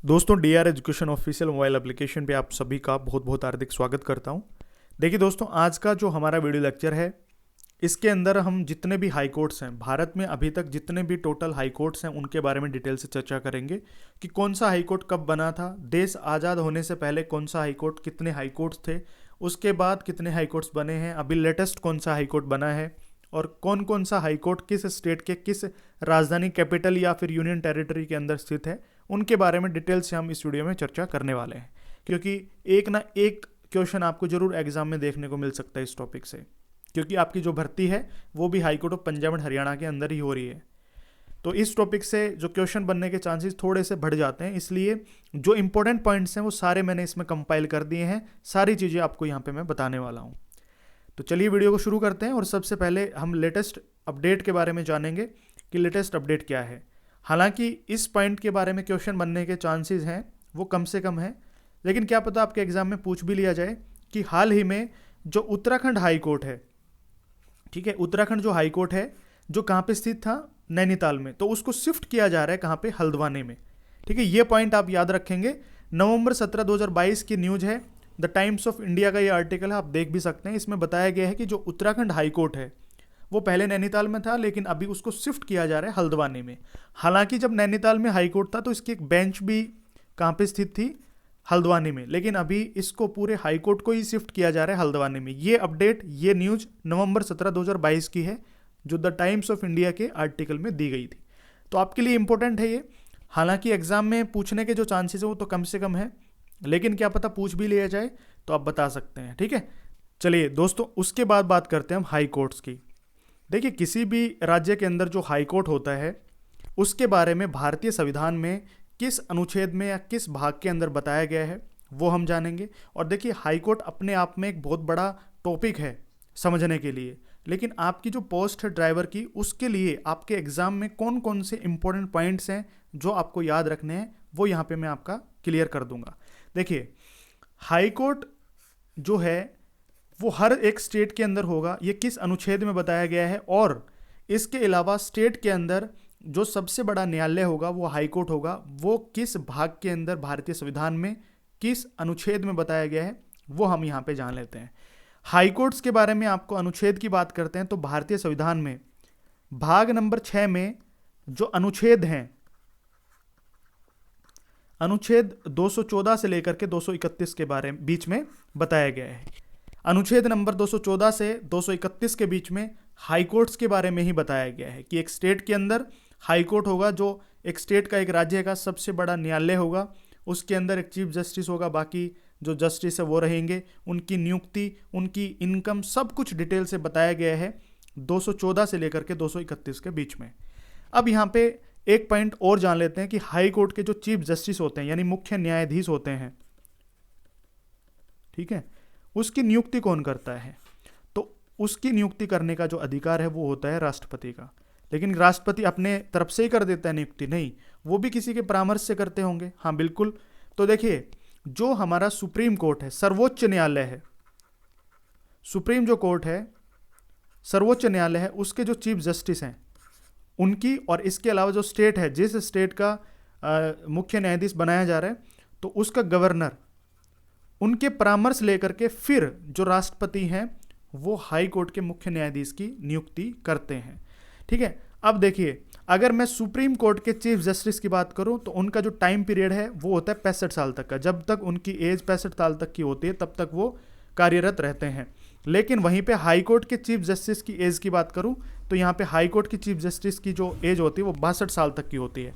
दोस्तों DR education official mobile application पे आप सभी का बहुत बहुत हार्दिक स्वागत करता हूं। देखिए दोस्तों, आज का जो हमारा वीडियो लेक्चर है इसके अंदर हम जितने भी हाई कोर्ट्स हैं भारत में, अभी तक जितने भी टोटल हाई कोर्ट्स हैं उनके बारे में डिटेल से चर्चा करेंगे कि कौन सा हाई कोर्ट कब बना था, देश आज़ाद होने से पहले कौन सा हाई कोर्ट, कितने हाई कोर्ट्स थे, उसके बाद कितने हाई कोर्ट्स बने हैं, अभी लेटेस्ट कौन सा हाई कोर्ट बना है और कौन कौन सा हाई कोर्ट किस स्टेट के किस राजधानी कैपिटल या फिर यूनियन टेरिटरी के अंदर स्थित है, उनके बारे में डिटेल से हम इस वीडियो में चर्चा करने वाले हैं। क्योंकि एक ना एक क्वेश्चन आपको जरूर एग्जाम में देखने को मिल सकता है इस टॉपिक से, क्योंकि आपकी जो भर्ती है वो भी high court of Punjab and Haryana के अंदर ही हो रही है। तो इस टॉपिक से जो क्वेश्चन बनने के चांसेस थोड़े से बढ़ जाते हैं, इसलिए जो इंपॉर्टेंट पॉइंट्स हैं वो सारे मैंने इसमें कंपाइल कर दिए हैं, सारी चीज़ें आपको यहाँ पे मैं बताने वाला हूँ। तो चलिए वीडियो को शुरू करते हैं और सबसे पहले हम लेटेस्ट अपडेट के बारे में जानेंगे कि लेटेस्ट अपडेट क्या है। हालांकि इस पॉइंट के बारे में क्वेश्चन बनने के चांसेस हैं वो कम से कम है, लेकिन क्या पता आपके एग्जाम में पूछ भी लिया जाए कि हाल ही में जो उत्तराखंड हाई कोर्ट है, ठीक है, उत्तराखंड जो हाई कोर्ट है जो कहाँ पे स्थित था, नैनीताल में, तो उसको शिफ्ट किया जा रहा है कहाँ पे, हल्द्वानी में। ठीक है, ये पॉइंट आप याद रखेंगे। नवंबर 17 2022 की न्यूज है, द टाइम्स ऑफ इंडिया का ये आर्टिकल है, आप देख भी सकते हैं। इसमें बताया गया है कि जो उत्तराखंड हाई कोर्ट है वो पहले नैनीताल में था, लेकिन अभी उसको शिफ्ट किया जा रहा है हल्द्वानी में। हालांकि जब नैनीताल में हाई कोर्ट था तो इसकी एक बेंच भी कहाँ पे स्थित थी, हल्द्वानी में, लेकिन अभी इसको पूरे हाई कोर्ट को ही शिफ्ट किया जा रहा है हल्द्वानी में। ये अपडेट, ये न्यूज नवंबर 17 2022 की है, जो द टाइम्स ऑफ इंडिया के आर्टिकल में दी गई थी। तो आपके लिए इंपॉर्टेंट है ये। हालांकि एग्जाम में पूछने के जो चांसेस है वो तो कम से कम है, लेकिन क्या पता पूछ भी लिया जाए तो आप बता सकते हैं। ठीक है, चलिए दोस्तों, उसके बाद बात करते हैं हम हाई कोर्ट्स की। देखिए, किसी भी राज्य के अंदर जो हाई कोर्ट होता है उसके बारे में भारतीय संविधान में किस अनुच्छेद में या किस भाग के अंदर बताया गया है वो हम जानेंगे। और देखिए, हाई कोर्ट अपने आप में एक बहुत बड़ा टॉपिक है समझने के लिए, लेकिन आपकी जो पोस्ट है ड्राइवर की, उसके लिए आपके एग्जाम में कौन कौन से इंपॉर्टेंट पॉइंट्स हैं जो आपको याद रखने हैं वो यहाँ पे मैं आपका क्लियर कर दूंगा। देखिए, हाई कोर्ट जो है वो हर एक स्टेट के अंदर होगा, ये किस अनुच्छेद में बताया गया है, और इसके अलावा स्टेट के अंदर जो सबसे बड़ा न्यायालय होगा वो हाई कोर्ट होगा, वो किस भाग के अंदर भारतीय संविधान में किस अनुच्छेद में बताया गया है वो हम यहाँ पे जान लेते हैं। हाई कोर्ट्स के बारे में आपको अनुच्छेद की बात करते हैं तो भारतीय संविधान में भाग नंबर 6 में जो अनुच्छेद हैं, अनुच्छेद 214 से लेकर के 231 के बारे में बीच में बताया गया है। अनुच्छेद नंबर 214 से 231 के बीच में हाई कोर्ट्स के बारे में ही बताया गया है कि एक स्टेट के अंदर हाई कोर्ट होगा, जो एक स्टेट का, एक राज्य का सबसे बड़ा न्यायालय होगा। उसके अंदर एक चीफ जस्टिस होगा, बाकी जो जस्टिस है वो रहेंगे, उनकी नियुक्ति, उनकी इनकम, सब कुछ डिटेल से बताया गया है 214 से लेकर के 231 के बीच में। अब यहाँ पे एक पॉइंट और जान लेते हैं कि हाई कोर्ट के जो चीफ जस्टिस होते हैं यानी मुख्य न्यायाधीश होते हैं, ठीक है, उसकी नियुक्ति कौन करता है? तो उसकी नियुक्ति करने का जो अधिकार है वो होता है राष्ट्रपति का। लेकिन राष्ट्रपति अपने तरफ से ही कर देता है नियुक्ति? नहीं, वो भी किसी के परामर्श से करते होंगे। हाँ बिल्कुल। तो देखिए, जो हमारा सुप्रीम कोर्ट है, सर्वोच्च न्यायालय है, सुप्रीम जो कोर्ट है, सर्वोच्च न्यायालय है, उसके जो चीफ जस्टिस हैं उनकी, और इसके अलावा जो स्टेट है, जिस स्टेट का मुख्य न्यायाधीश बनाया जा रहा है तो उसका गवर्नर, उनके परामर्श लेकर के फिर जो राष्ट्रपति हैं वो हाई कोर्ट के मुख्य न्यायाधीश की नियुक्ति करते हैं। ठीक है, अब देखिए, अगर मैं सुप्रीम कोर्ट के चीफ जस्टिस की बात करूं तो उनका जो टाइम पीरियड है वो होता है 65 साल तक का। जब तक उनकी एज 65 साल तक की होती है तब तक वो कार्यरत रहते हैं। लेकिन वहीं पे हाई कोर्ट के चीफ जस्टिस की एज की बात करूं तो यहाँ पे हाई कोर्ट की चीफ जस्टिस की जो एज होती है वो 62 साल तक की होती है।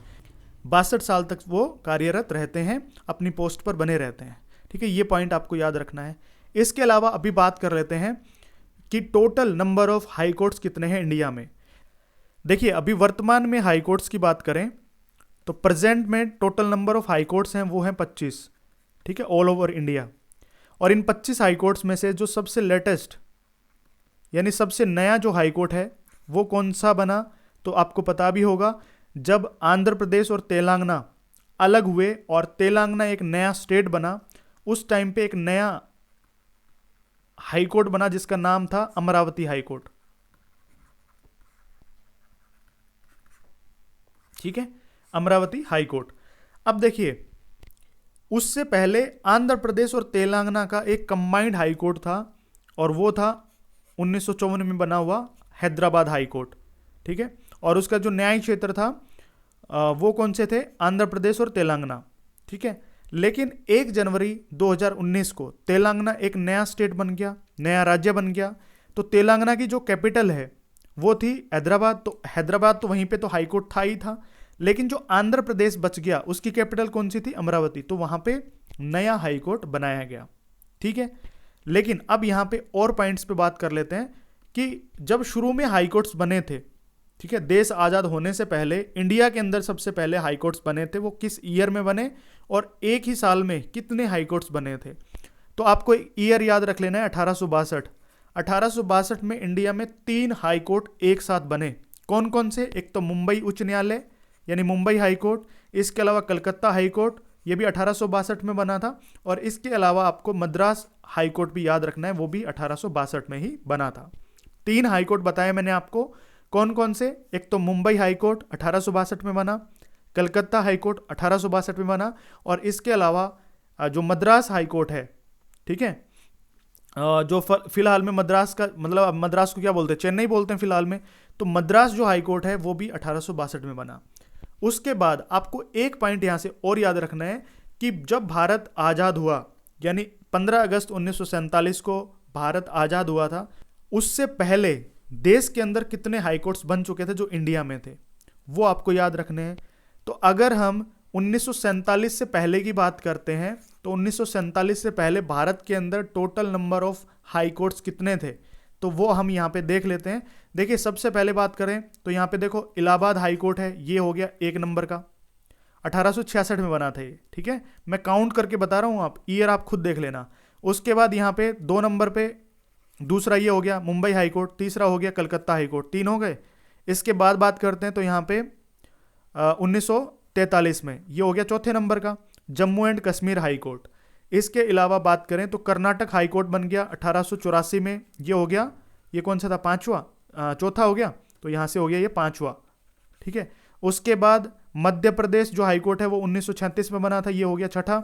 62 साल तक वो कार्यरत रहते हैं, अपनी पोस्ट पर बने रहते हैं। ठीक है, ये पॉइंट आपको याद रखना है। इसके अलावा अभी बात कर लेते हैं कि total number of high courts कितने हैं इंडिया में। देखिए, अभी वर्तमान में हाई कोर्ट्स की बात करें तो प्रेजेंट में total number of high courts हैं वो हैं 25। ठीक है, ऑल ओवर इंडिया। और इन 25 हाई कोर्ट्स में से जो सबसे लेटेस्ट यानी सबसे नया जो हाई कोर्ट है वो कौन सा बना, तो आपको पता भी होगा, जब आंध्र प्रदेश और तेलंगाना अलग हुए और तेलंगाना एक नया स्टेट बना, उस टाइम पे एक नया हाई कोर्ट बना जिसका नाम था अमरावती हाई कोर्ट। ठीक है, अमरावती हाई कोर्ट। अब देखिए, उससे पहले आंध्र प्रदेश और तेलंगाना का एक कंबाइंड हाई कोर्ट था, और वो था 1954 में बना हुआ हैदराबाद हाई कोर्ट। ठीक है, और उसका जो न्याय क्षेत्र था वो कौन से थे? आंध्र प्रदेश और तेलंगाना। ठीक है, लेकिन 1 जनवरी 2019 को तेलंगाना एक नया स्टेट बन गया, नया राज्य बन गया। तो तेलंगाना की जो कैपिटल है वो थी हैदराबाद। तो हैदराबाद तो वहीं पे तो हाई कोर्ट था ही था, लेकिन जो आंध्र प्रदेश बच गया उसकी कैपिटल कौन सी थी? अमरावती। तो वहां पे नया हाई कोर्ट बनाया गया। ठीक है, लेकिन अब यहां पे और पॉइंट्स पे बात कर लेते हैं कि जब शुरू में हाई कोर्ट्स बने थे, ठीक है, देश आज़ाद होने से पहले इंडिया के अंदर सबसे पहले हाई कोर्ट्स बने थे, वो किस ईयर में बने और एक ही साल में कितने हाई कोर्ट्स बने थे? तो आपको ईयर याद रख लेना है, 1862। 1862 में इंडिया में 3 हाई कोर्ट एक साथ बने। कौन कौन से? एक तो मुंबई उच्च न्यायालय यानी मुंबई हाई कोर्ट, इसके अलावा कलकत्ता हाई कोर्ट, ये भी 1862 में बना था, और इसके अलावा आपको मद्रास हाई कोर्ट भी याद रखना है, वो भी 1862 में ही बना था। 3 हाई कोर्ट बताए मैंने आपको, कौन कौन से? एक तो मुंबई हाई कोर्ट 1862 में बना, कलकत्ता हाई कोर्ट 1862 में बना, और इसके अलावा जो मद्रास हाई कोर्ट है, ठीक है, जो फिलहाल में मद्रास का मतलब, अब मद्रास को क्या बोलते हैं? चेन्नई बोलते हैं फिलहाल में। तो मद्रास जो हाई कोर्ट है वो भी 1862 में बना। उसके बाद आपको एक पॉइंट यहां से और याद रखना है कि जब भारत आज़ाद हुआ, यानी 15 अगस्त 1947 को भारत आज़ाद हुआ था, उससे पहले देश के अंदर कितने हाई कोर्ट्स बन चुके थे जो इंडिया में थे, वो आपको याद रखने हैं। तो अगर हम 1947 से पहले की बात करते हैं तो 1947 से पहले भारत के अंदर total number of high courts कितने थे, तो वो हम यहाँ पे देख लेते हैं। देखिए, सबसे पहले बात करें तो यहाँ पे देखो इलाहाबाद हाई कोर्ट है, ये हो गया 1 नंबर का, 1866 में बना था ये। ठीक है, मैं काउंट करके बता रहा हूँ, आप ईयर आप खुद देख लेना। उसके बाद यहाँ पे 2 नंबर पे दूसरा ये हो गया मुंबई हाई कोर्ट, तीसरा हो गया कलकत्ता हाई कोर्ट, 3 हो गए। इसके बाद बात करते हैं तो यहाँ पे 1943 में ये हो गया 4थे नंबर का Jammu and Kashmir high court. इसके अलावा बात करें तो कर्नाटक हाई कोर्ट बन गया 1884 में, ये हो गया, ये कौन सा था? 5वां, 4था हो गया, तो यहाँ से हो गया ये 5वां। ठीक है, उसके बाद मध्य प्रदेश जो हाई कोर्ट है वो 1936 में बना था, ये हो गया 6ठा।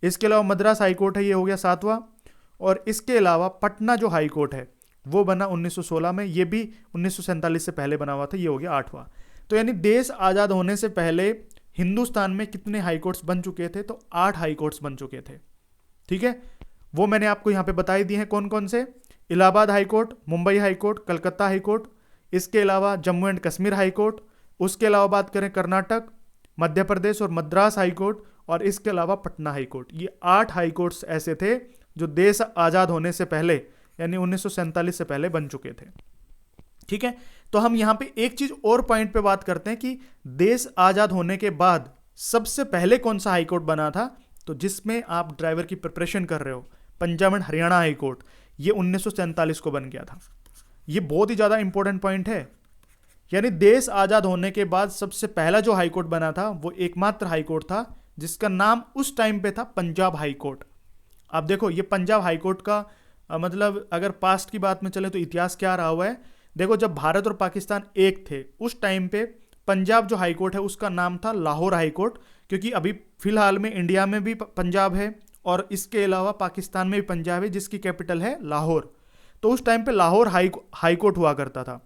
इसके अलावा मद्रास हाई कोर्ट है, ये हो गया 7वां। और इसके अलावा पटना जो हाई कोर्ट है वो बना 1916 में, ये भी 1947 से पहले बना हुआ था, ये हो गया 8वां। तो यानी देश आज़ाद होने से पहले हिंदुस्तान में कितने हाई कोर्ट्स बन चुके थे? तो 8 हाई कोर्ट्स बन चुके थे। ठीक है, वो मैंने आपको यहाँ पे बताई दी है कौन कौन से। Allahabad high court, Mumbai high court, Calcutta high court, इसके अलावा Jammu and Kashmir high court, उसके अलावा बात करें कर्नाटक, मध्य प्रदेश और मद्रास हाई कोर्ट, और इसके अलावा पटना हाई कोर्ट। ये 8 हाई कोर्ट्स ऐसे थे जो देश आज़ाद होने से पहले यानी 1947 से पहले बन चुके थे। ठीक है, तो हम यहां पे एक चीज और पॉइंट पे बात करते हैं कि देश आज़ाद होने के बाद सबसे पहले कौन सा हाई कोर्ट बना था। तो जिसमें आप ड्राइवर की प्रिपरेशन कर रहे हो, Punjab and Haryana high court, ये 1947 को बन गया था। ये बहुत ही ज़्यादा इंपॉर्टेंट पॉइंट है। यानी देश आज़ाद होने के बाद सबसे पहला जो हाई कोर्ट बना था वो एकमात्र हाई कोर्ट था जिसका नाम उस टाइम पे था पंजाब हाई कोर्ट। आप देखो, ये पंजाब हाई कोर्ट का मतलब अगर पास्ट की बात में चले तो इतिहास क्या रहा हुआ है। देखो, जब भारत और पाकिस्तान एक थे उस टाइम पे पंजाब जो हाई कोर्ट है उसका नाम था लाहौर हाई कोर्ट, क्योंकि अभी फिलहाल में इंडिया में भी पंजाब है और इसके अलावा पाकिस्तान में भी पंजाब है जिसकी कैपिटल है लाहौर। तो उस टाइम पे लाहौर हाई कोर्ट हुआ करता था।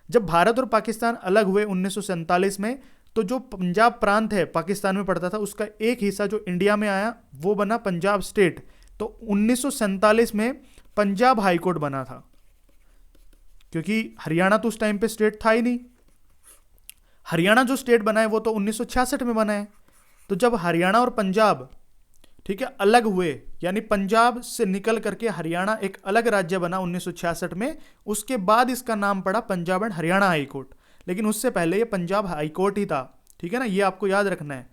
जब भारत और पाकिस्तान अलग हुए 1947 में, तो जो पंजाब प्रांत है पाकिस्तान में पड़ता था उसका एक हिस्सा जो इंडिया में आया वो बना पंजाब स्टेट। तो 1947 में पंजाब हाई कोर्ट बना था, क्योंकि हरियाणा तो उस टाइम पे स्टेट था ही नहीं। हरियाणा जो स्टेट बना है वो तो 1966 में बना है। तो जब हरियाणा और पंजाब, ठीक है, अलग हुए, यानी पंजाब से निकल करके हरियाणा एक अलग राज्य बना 1966 में, उसके बाद इसका नाम पड़ा Punjab and Haryana high court. लेकिन उससे पहले ये पंजाब हाई कोर्ट ही था। ठीक है ना, ये आपको याद रखना है।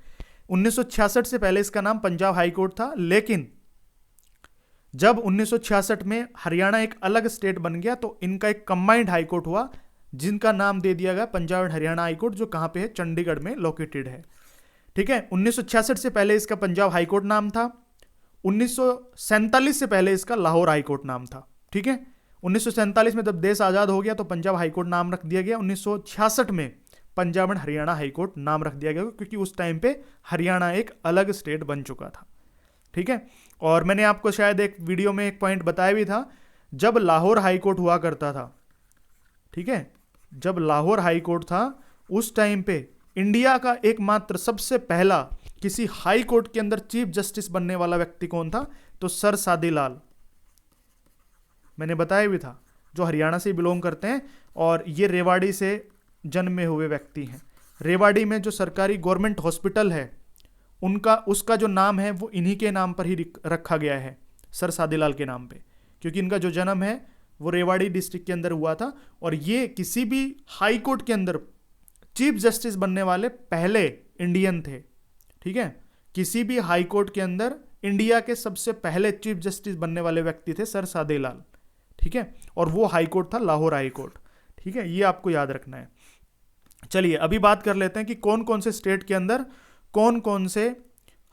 1966 से पहले इसका नाम पंजाब हाई कोर्ट था, लेकिन जब 1966 में हरियाणा एक अलग स्टेट बन गया तो इनका एक कंबाइंड हाई कोर्ट हुआ जिनका नाम दे दिया गया Punjab and Haryana high court, जो कहां पे है? चंडीगढ़ में लोकेटेड है। ठीक है, 1966 से पहले इसका पंजाब हाई कोर्ट नाम था। 1947 से पहले इसका लाहौर हाई कोर्ट नाम था। ठीक है, 1947 में जब देश आज़ाद हो गया तो पंजाब हाई कोर्ट नाम रख दिया गया। 1966 में Punjab and Haryana high court नाम रख दिया गया, क्योंकि उस टाइम पे हरियाणा एक अलग स्टेट बन चुका था। ठीक है। और मैंने आपको शायद एक वीडियो में एक पॉइंट बताया भी था, जब लाहौर हाई कोर्ट हुआ करता था, ठीक है, जब लाहौर हाई कोर्ट था उस टाइम पे इंडिया का एकमात्र सबसे पहला किसी हाई कोर्ट के अंदर चीफ जस्टिस बनने वाला व्यक्ति कौन था, तो सर सादीलाल, मैंने बताया भी था, जो हरियाणा से बिलोंग करते हैं और ये रेवाड़ी से जन्मे हुए व्यक्ति हैं। रेवाड़ी में जो सरकारी गवर्नमेंट हॉस्पिटल है उनका उसका जो नाम है वो इन्हीं के नाम पर ही रखा गया है, सर सादीलाल के नाम पे, क्योंकि इनका जो जन्म है वो रेवाड़ी डिस्ट्रिक्ट के अंदर हुआ था। और ये किसी भी हाई कोर्ट के अंदर चीफ जस्टिस बनने वाले पहले इंडियन थे, ठीक है। किसी भी हाई कोर्ट के अंदर इंडिया के सबसे पहले चीफ जस्टिस बनने वाले व्यक्ति थे सर सादीलाल, ठीक है। और वो हाई कोर्ट था लाहौर हाई कोर्ट, ठीक है, ये आपको याद रखना है। चलिए अभी बात कर लेते हैं कि कौन कौन से स्टेट के अंदर कौन कौन से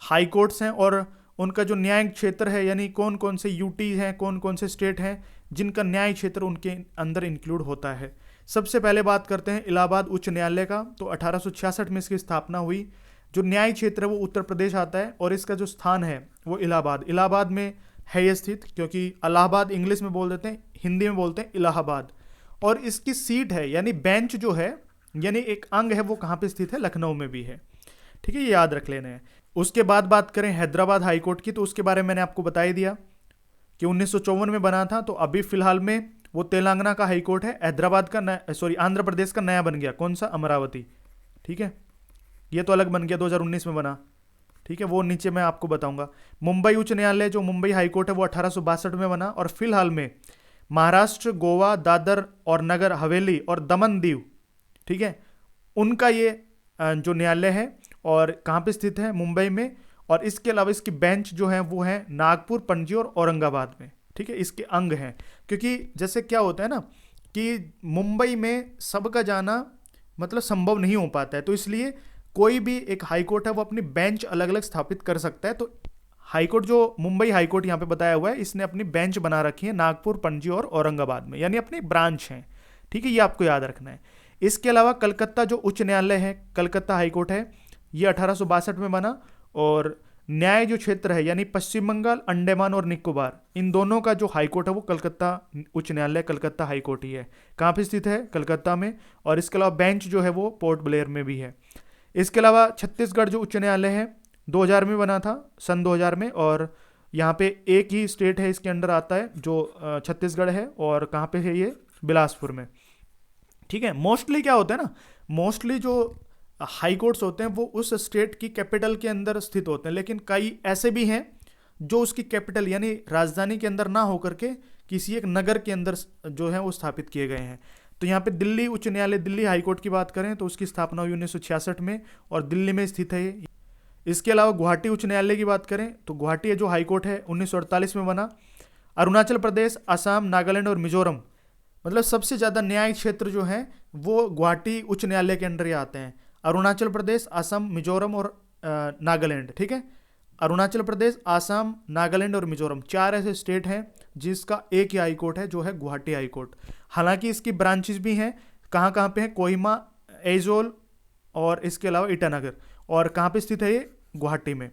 हाई कोर्ट्स हैं और उनका जो न्यायिक क्षेत्र है, यानी कौन कौन से यूटी हैं, कौन कौन से स्टेट हैं जिनका न्यायिक क्षेत्र उनके अंदर इंक्लूड होता है। सबसे पहले बात करते हैं इलाहाबाद उच्च न्यायालय का। तो 1866 में इसकी स्थापना हुई। जो न्यायिक क्षेत्र है वो उत्तर प्रदेश आता है और इसका जो स्थान है वो इलाहाबाद में है ये स्थित, क्योंकि इलाहाबाद इंग्लिश में बोल देते हैं, हिंदी में बोलते हैं इलाहाबाद। और इसकी सीट है यानी बेंच जो है यानी एक अंग है वो कहाँ पे स्थित है, लखनऊ में भी है, ठीक है, ये याद रख लेना है। उसके बाद बात करें हैदराबाद हाई कोर्ट की, तो उसके बारे में मैंने आपको बता ही दिया कि 1954 में बना था। तो अभी फिलहाल में वो तेलंगाना का हाई कोर्ट है, हैदराबाद का आंध्र प्रदेश का नया बन गया, कौन सा, अमरावती, ठीक है, ये तो अलग बन गया 2019 में बना, ठीक है, वो नीचे मैं आपको बताऊंगा। मुंबई उच्च न्यायालय जो मुंबई हाई कोर्ट है वो 1862 में बना। और फिलहाल में महाराष्ट्र, गोवा, दादर और नगर हवेली और दमन दीव, ठीक है, उनका ये जो न्यायालय है और कहाँ पे स्थित है, मुंबई में। और इसके अलावा इसकी बेंच जो है वो है नागपुर, पणजी और औरंगाबाद में, ठीक है, इसके अंग हैं। क्योंकि जैसे क्या होता है ना कि मुंबई में सबका जाना मतलब संभव नहीं हो पाता है, तो इसलिए कोई भी एक हाई कोर्ट है वो अपनी बेंच अलग अलग स्थापित कर सकता है। तो हाई कोर्ट जो मुंबई हाई कोर्ट यहाँ पे बताया हुआ है, इसने अपनी बेंच बना रखी है नागपुर, पणजी और औरंगाबाद में, यानी अपनी ब्रांच हैं, ठीक है, ये आपको याद रखना है। इसके अलावा कलकत्ता जो उच्च न्यायालय है, कलकत्ता हाई कोर्ट है, ये 1862 में बना। और न्याय जो क्षेत्र है यानी पश्चिम बंगाल, अंडमान और निकोबार, इन दोनों का जो हाई कोर्ट है वो कलकत्ता उच्च न्यायालय, कलकत्ता हाई कोर्ट ही है। कहाँ पे स्थित है, कलकत्ता में। और इसके अलावा बेंच जो है वो पोर्ट ब्लेयर में भी है। इसके अलावा छत्तीसगढ़ जो उच्च न्यायालय है 2000 में बना था, सन 2000 में। और यहाँ पे एक ही स्टेट है इसके अंडर आता है जो छत्तीसगढ़ है। और कहाँ पे है ये, बिलासपुर में, ठीक है। मोस्टली क्या होता है ना, मोस्टली जो हाई कोर्ट्स होते हैं वो उस स्टेट की कैपिटल के अंदर स्थित होते हैं, लेकिन कई ऐसे भी हैं जो उसकी कैपिटल यानी राजधानी के अंदर ना होकर के किसी एक नगर के अंदर जो है वो स्थापित किए गए हैं। तो यहाँ पे दिल्ली उच्च न्यायालय, दिल्ली हाई कोर्ट की बात करें तो उसकी स्थापना हुई 1966 में और दिल्ली में स्थित है ये। इसके अलावा गुवाहाटी उच्च न्यायालय की बात करें तो गुवाहाटी जो हाई कोर्ट है 1948 में बना। अरुणाचल प्रदेश, असम, नागालैंड और मिजोरम, मतलब सबसे ज़्यादा न्यायिक क्षेत्र जो है वो गुवाहाटी उच्च न्यायालय के अंडर ही आते हैं। अरुणाचल प्रदेश, असम, मिजोरम और नागालैंड, ठीक है, अरुणाचल प्रदेश, असम, नागालैंड और मिजोरम, 4 ऐसे स्टेट हैं जिसका एक ही हाई कोर्ट है जो है गुवाहाटी हाई कोर्ट। हालांकि इसकी ब्रांचेस भी हैं, कहाँ कहाँ पे हैं, कोहिमा, एजोल और इसके अलावा ईटानगर। और कहाँ पे स्थित है ये, गुवाहाटी में,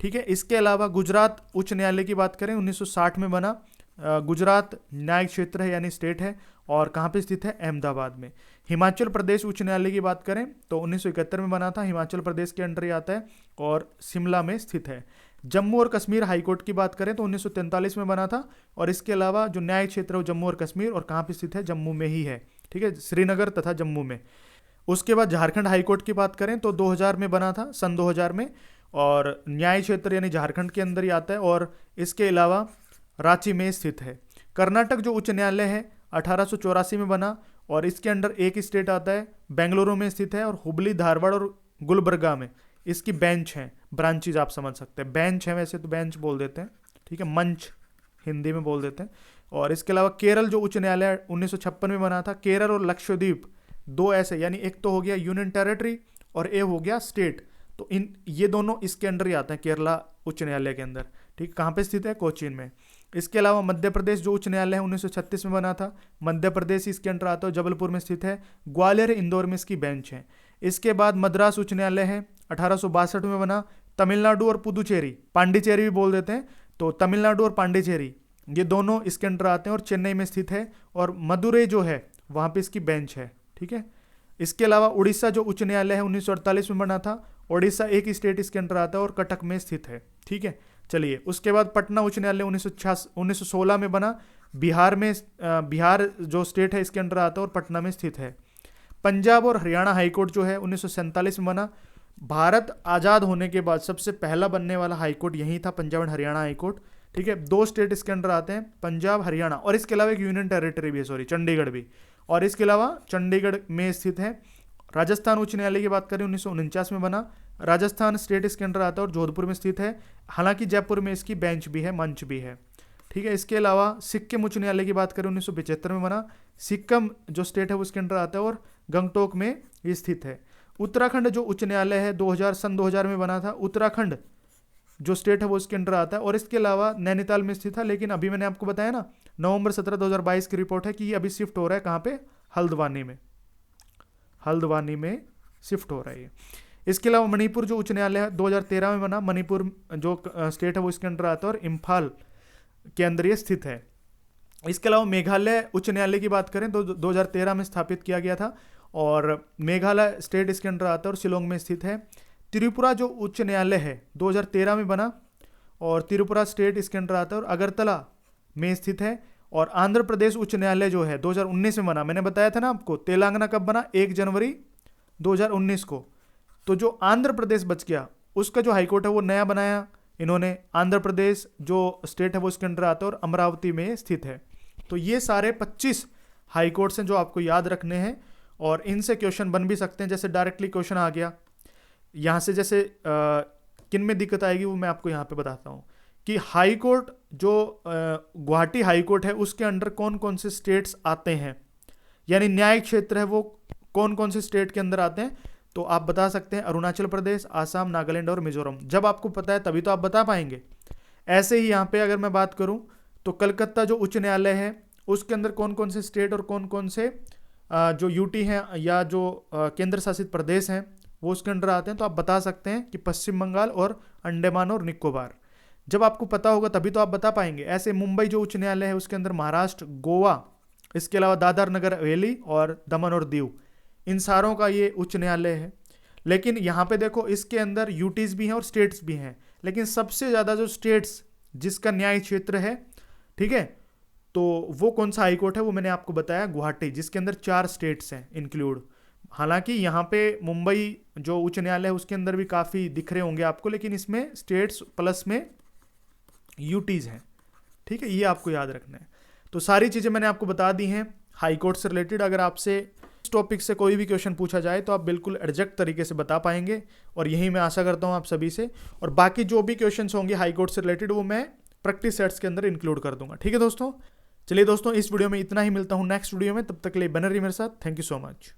ठीक है। इसके अलावा गुजरात उच्च न्यायालय की बात करें 1960 में बना। गुजरात न्यायिक क्षेत्र है यानी स्टेट है और कहाँ पे स्थित है, अहमदाबाद में। हिमाचल प्रदेश उच्च न्यायालय की बात करें तो 1971 में बना था, हिमाचल प्रदेश के अंडर ही आता है और शिमला में स्थित है। जम्मू और कश्मीर हाई कोर्ट की बात करें तो 1943 में बना था और इसके अलावा जो न्यायिक क्षेत्र है वो जम्मू और कश्मीर और कहाँ पे स्थित है, जम्मू में ही है, ठीक है, श्रीनगर तथा जम्मू में। उसके बाद झारखंड हाई कोर्ट की बात करें तो 2000 में बना था, सन 2000 में, और न्यायिक क्षेत्र यानी झारखंड के अंदर ही आता है और इसके अलावा रांची में स्थित है। कर्नाटक जो उच्च न्यायालय है 1884 में बना और इसके अंडर एक स्टेट आता है, बेंगलुरु में स्थित है। और हुबली, धारवाड़ और गुलबर्गा में इसकी बेंच हैं, ब्रांचेज आप समझ सकते हैं, बेंच है, वैसे तो बेंच बोल देते हैं, ठीक है, मंच हिंदी में बोल देते हैं। और इसके अलावा केरल जो उच्च न्यायालय 1956 में बना था, केरल और लक्षद्वीप 2 ऐसे, यानी एक तो हो गया यूनियन टेरिटरी और एक हो गया स्टेट, तो ये दोनों इसके अंडर ही आते हैं, केरला उच्च न्यायालय के अंदर, ठीक, कहाँ पे स्थित है, कोचीन में। इसके अलावा मध्य प्रदेश जो उच्च न्यायालय है 1936 में बना था, मध्य प्रदेश इसके अंडर आता है, जबलपुर में स्थित है। ग्वालियर, इंदौर में इसकी बेंच है। इसके बाद मद्रास उच्च न्यायालय है 1862 में बना, तमिलनाडु और पुदुचेरी, पांडिचेरी भी बोल देते हैं, तो तमिलनाडु और पांडिचेरी ये दोनों इसके अंडर आते हैं और चेन्नई में स्थित है, और मदुरई जो है वहाँ पे इसकी बेंच है। ठीक है, इसके अलावा उड़ीसा जो उच्च न्यायालय है 1948 में बना था, उड़ीसा एक स्टेट इसके अंडर आता है और कटक में स्थित है। ठीक है, चलिए उसके बाद पटना उच्च न्यायालय 1916 में बना, बिहार जो स्टेट है इसके अंडर आता है और पटना में स्थित है। पंजाब और हरियाणा हाईकोर्ट जो है 1947 में बना। भारत आज़ाद होने के बाद सबसे पहला बनने वाला हाईकोर्ट यही था, पंजाब एंड हरियाणा हाईकोर्ट। ठीक है, 2 स्टेट इसके अंडर आते हैं, पंजाब हरियाणा, और इसके अलावा एक यूनियन टेरिटरी भी है, सॉरी चंडीगढ़ भी, और इसके अलावा चंडीगढ़ में स्थित है। राजस्थान उच्च न्यायालय की बात करें 1949 में बना, राजस्थान स्टेट इसके अंडर आता है और जोधपुर में स्थित है, हालांकि जयपुर में इसकी बेंच भी है, मंच भी है। ठीक है, इसके अलावा सिक्किम उच्च न्यायालय की बात करें 1975 में बना, सिक्किम जो स्टेट है वो इसके अंडर आता है और गंगटोक में ये स्थित है। उत्तराखंड जो उच्च न्यायालय है 2000 में बना था, उत्तराखंड जो स्टेट है वो इसके अंडर आता है, और इसके अलावा नैनीताल में स्थित है, लेकिन अभी मैंने आपको बताया ना नवंबर 17 2022 की रिपोर्ट है कि ये अभी शिफ्ट हो रहा है कहाँ पे, हल्द्वानी में शिफ्ट हो रहा है ये। इसके अलावा मणिपुर जो उच्च न्यायालय है 2013 में बना, मणिपुर जो स्टेट है वो इसके अंडर आता है और इम्फाल के अंदर ये स्थित है। इसके अलावा मेघालय उच्च न्यायालय की बात करें तो 2013 में स्थापित किया गया था, और मेघालय स्टेट इसके अंडर आता है और शिलोंग में स्थित है। त्रिपुरा जो उच्च न्यायालय है 2013 में बना, और त्रिपुरा स्टेट इसके अंडर आता है और अगरतला में स्थित है। और आंध्र प्रदेश उच्च न्यायालय जो है 2019 में बना, मैंने बताया था ना आपको, तेलंगाना कब बना, 1 जनवरी 2019 को। तो जो आंध्र प्रदेश बच गया उसका जो हाईकोर्ट है वो नया बनाया इन्होंने, आंध्र प्रदेश जो स्टेट है वो इसके अंडर आता है और अमरावती में स्थित है। तो ये सारे 25 हाईकोर्ट्स हैं जो आपको याद रखने हैं, और इनसे क्वेश्चन बन भी सकते हैं। जैसे डायरेक्टली क्वेश्चन आ गया यहाँ से, जैसे किन में दिक्कत आएगी वो मैं आपको यहाँ पे बताता हूँ कि हाई कोर्ट जो गुवाहाटी हाई कोर्ट है उसके अंडर कौन कौन से स्टेट्स आते हैं, यानी न्यायिक क्षेत्र है वो कौन कौन से स्टेट के अंदर आते हैं। तो आप बता सकते हैं अरुणाचल प्रदेश, आसाम, नागालैंड और मिजोरम। जब आपको पता है तभी तो आप बता पाएंगे। ऐसे ही यहाँ पे अगर मैं बात करूँ तो कलकत्ता जो उच्च न्यायालय है उसके अंदर कौन कौन से स्टेट और कौन कौन से जो यूटी हैं या जो केंद्र शासित प्रदेश हैं वो उसके अंडर आते हैं। तो आप बता सकते हैं कि पश्चिम बंगाल और अंडमान और निकोबार। जब आपको पता होगा तभी तो आप बता पाएंगे। ऐसे मुंबई जो उच्च न्यायालय है उसके अंदर महाराष्ट्र, गोवा, इसके अलावा दादर नगर हवेली और दमन और दीव, इन सारों का ये उच्च न्यायालय है। लेकिन यहाँ पे देखो इसके अंदर यूटीज भी हैं और स्टेट्स भी हैं, लेकिन सबसे ज़्यादा जो स्टेट्स जिसका न्याय क्षेत्र है, ठीक है, तो वो कौन सा हाईकोर्ट है वो मैंने आपको बताया, गुवाहाटी, जिसके अंदर 4 स्टेट्स हैं इंक्लूड। हालांकि यहाँ पे मुंबई जो उच्च न्यायालय है उसके अंदर भी काफ़ी दिख रहे होंगे आपको, लेकिन इसमें स्टेट्स प्लस में यूटीज हैं। ठीक है, ये आपको याद रखना है। तो सारी चीज़ें मैंने आपको बता दी हैं हाई कोर्ट से रिलेटेड। अगर आपसे इस टॉपिक से कोई भी क्वेश्चन पूछा जाए तो आप बिल्कुल एग्जैक्ट तरीके से बता पाएंगे, और यही मैं आशा करता हूँ आप सभी से। और बाकी जो भी क्वेश्चंस होंगे हाई कोर्ट से रिलेटेड वो मैं प्रैक्टिस सेट्स के अंदर इंक्लूड कर दूंगा। ठीक है दोस्तों, चलिए दोस्तों इस वीडियो में इतना ही, मिलता हूँ नेक्स्ट वीडियो में, तब तक के लिए बने रहिए मेरे साथ। Thank you so much.